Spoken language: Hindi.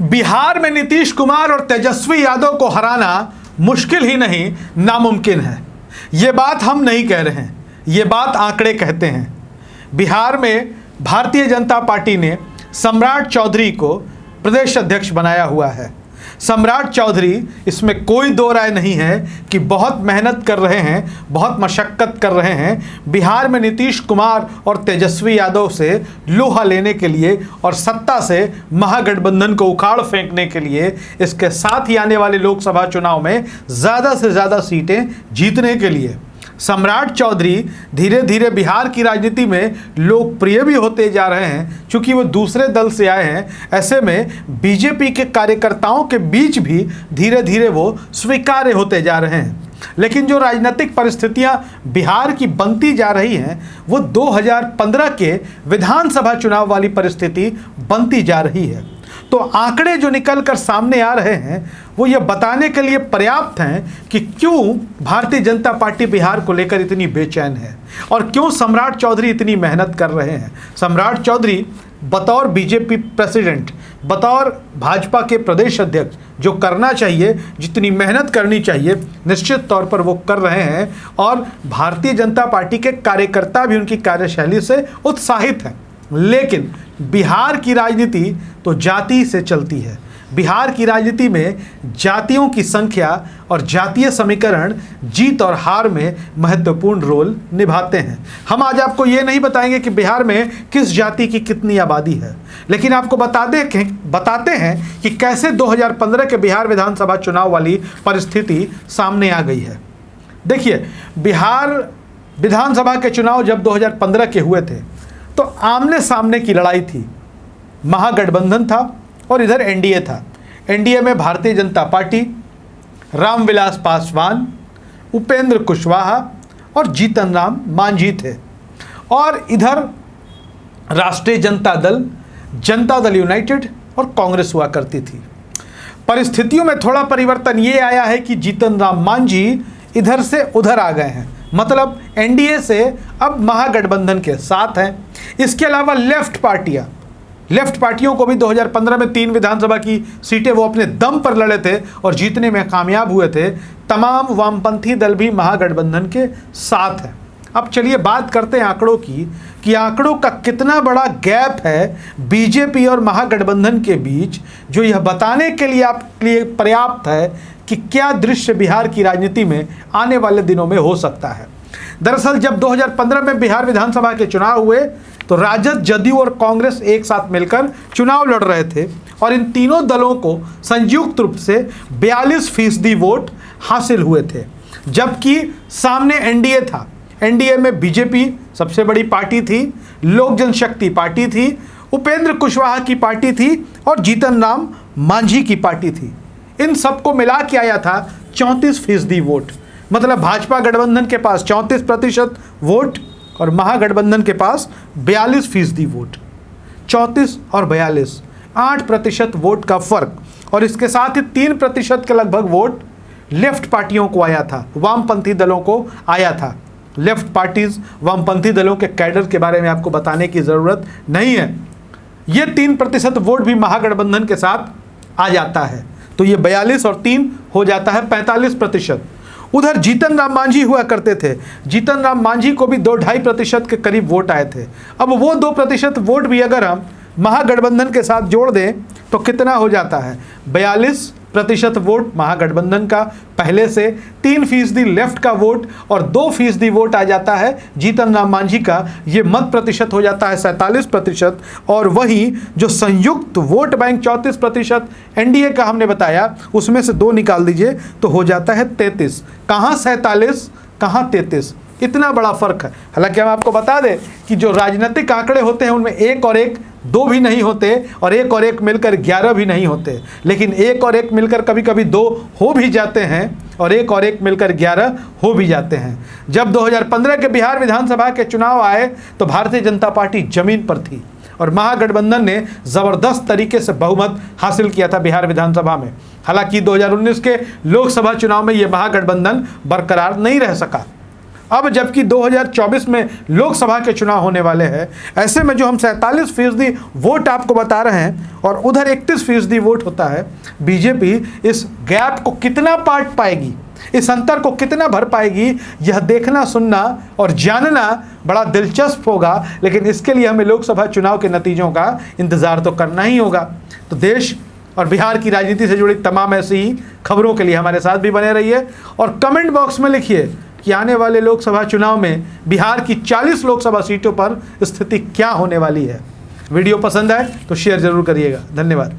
बिहार में नीतीश कुमार और तेजस्वी यादव को हराना मुश्किल ही नहीं, नामुमकिन है। ये बात हम नहीं कह रहे हैं, ये बात आंकड़े कहते हैं। बिहार में भारतीय जनता पार्टी ने सम्राट चौधरी को प्रदेश अध्यक्ष बनाया हुआ है। सम्राट चौधरी, इसमें कोई दो राय नहीं है कि बहुत मेहनत कर रहे हैं, बहुत मशक्क़त कर रहे हैं बिहार में नीतीश कुमार और तेजस्वी यादव से लोहा लेने के लिए और सत्ता से महागठबंधन को उखाड़ फेंकने के लिए, इसके साथ ही आने वाले लोकसभा चुनाव में ज़्यादा से ज़्यादा सीटें जीतने के लिए। सम्राट चौधरी धीरे धीरे बिहार की राजनीति में लोकप्रिय भी होते जा रहे हैं। चूंकि वो दूसरे दल से आए हैं, ऐसे में बीजेपी के कार्यकर्ताओं के बीच भी धीरे धीरे वो स्वीकार्य होते जा रहे हैं। लेकिन जो राजनीतिक परिस्थितियां बिहार की बनती जा रही हैं, वो 2015 के विधानसभा चुनाव वाली परिस्थिति बनती जा रही है। तो आंकड़े जो निकल कर सामने आ रहे हैं वो ये बताने के लिए पर्याप्त हैं कि क्यों भारतीय जनता पार्टी बिहार को लेकर इतनी बेचैन है और क्यों सम्राट चौधरी इतनी मेहनत कर रहे हैं। सम्राट चौधरी बतौर बीजेपी प्रेसिडेंट, बतौर भाजपा के प्रदेश अध्यक्ष जो करना चाहिए, जितनी मेहनत करनी चाहिए, निश्चित तौर पर वो कर रहे हैं और भारतीय जनता पार्टी के कार्यकर्ता भी उनकी कार्यशैली से उत्साहित हैं। लेकिन बिहार की राजनीति तो जाति से चलती है। बिहार की राजनीति में जातियों की संख्या और जातीय समीकरण जीत और हार में महत्वपूर्ण रोल निभाते हैं। हम आज आपको ये नहीं बताएंगे कि बिहार में किस जाति की कितनी आबादी है, लेकिन आपको बताते हैं कि कैसे 2015 के बिहार विधानसभा चुनाव वाली परिस्थिति सामने आ गई है। देखिए, बिहार विधानसभा के चुनाव जब 2015 के हुए थे तो आमने सामने की लड़ाई थी। महागठबंधन था और इधर एनडीए था। एनडीए में भारतीय जनता पार्टी, रामविलास पासवान, उपेंद्र कुशवाहा और जीतन राम मांझी थे। और इधर राष्ट्रीय जनता दल, जनता दल यूनाइटेड और कांग्रेस हुआ करती थी। परिस्थितियों में थोड़ा परिवर्तन ये आया है कि जीतन राम मांझी इधर से उधर आ गए हैं, मतलब एनडीए से अब महागठबंधन के साथ हैं। इसके अलावा लेफ्ट पार्टियों को भी 2015 में 3 विधानसभा की सीटें वो अपने दम पर लड़े थे और जीतने में कामयाब हुए थे। तमाम वामपंथी दल भी महागठबंधन के साथ हैं। अब चलिए बात करते हैं आंकड़ों की कि आंकड़ों का कितना बड़ा गैप है बीजेपी और महागठबंधन के बीच, जो यह बताने के लिए आपके लिए पर्याप्त है कि क्या दृश्य बिहार की राजनीति में आने वाले दिनों में हो सकता है। दरअसल जब 2015 में बिहार विधानसभा के चुनाव हुए तो राजद, जदयू और कांग्रेस एक साथ मिलकर चुनाव लड़ रहे थे और इन तीनों दलों को संयुक्त रूप से 42% वोट हासिल हुए थे, जबकि सामने एनडीए था। एनडीए में बीजेपी सबसे बड़ी पार्टी थी, लोक जनशक्ति पार्टी थी, उपेंद्र कुशवाहा की पार्टी थी और जीतन राम मांझी की पार्टी थी। इन सबको मिला के आया था 34% वोट। मतलब भाजपा गठबंधन के पास 34% वोट और महागठबंधन के पास 42% वोट। 34 और 42, 8% वोट का फर्क। और इसके साथ ही 3% के लगभग वोट लेफ्ट पार्टियों को आया था, वामपंथी दलों को आया था। लेफ्ट पार्टीज, वामपंथी दलों के कैडर के बारे में आपको बताने की ज़रूरत नहीं है। ये 3% वोट भी महागठबंधन के साथ आ जाता है, तो ये 42 और 3 हो जाता है 45%। उधर जीतन राम मांझी हुआ करते थे। जीतन राम मांझी को भी 2-2.5% के करीब वोट आए थे। अब वो 2% वोट भी अगर हम महागठबंधन के साथ जोड़ दें तो कितना हो जाता है? 42% वोट महागठबंधन का पहले से, 3% लेफ्ट का वोट और 2% वोट आ जाता है जीतन राम मांझी का। ये मत प्रतिशत हो जाता है 47%। और वही जो संयुक्त वोट बैंक 34% एनडीए का हमने बताया, उसमें से 2 निकाल दीजिए तो हो जाता है 33। कहाँ 47, कहाँ 33, इतना बड़ा फर्क है। हालांकि हम आपको बता दें कि जो राजनीतिक आंकड़े होते हैं उनमें 1 और 1 2 भी नहीं होते और 1 और 1 मिलकर 11 भी नहीं होते, लेकिन 1 और 1 मिलकर कभी कभी 2 हो भी जाते हैं और 1 और 1 मिलकर 11 हो भी जाते हैं। जब 2015 के बिहार विधानसभा के चुनाव आए तो भारतीय जनता पार्टी जमीन पर थी और महागठबंधन ने ज़बरदस्त तरीके से बहुमत हासिल किया था बिहार विधानसभा में। हालांकि 2019 के लोकसभा चुनाव में ये महागठबंधन बरकरार नहीं रह सका। अब जबकि 2024 में लोकसभा के चुनाव होने वाले हैं, ऐसे में जो हम 47% वोट आपको बता रहे हैं और उधर 31% वोट होता है, बीजेपी इस गैप को कितना पाट पाएगी, इस अंतर को कितना भर पाएगी, यह देखना, सुनना और जानना बड़ा दिलचस्प होगा। लेकिन इसके लिए हमें लोकसभा चुनाव के नतीजों का इंतज़ार तो करना ही होगा। तो देश और बिहार की राजनीति से जुड़ी तमाम ऐसी ही खबरों के लिए हमारे साथ भी बने रहिए और कमेंट बॉक्स में लिखिए कि आने वाले लोकसभा चुनाव में बिहार की 40 लोकसभा सीटों पर स्थिति क्या होने वाली है। वीडियो पसंद आए तो शेयर जरूर करिएगा। धन्यवाद।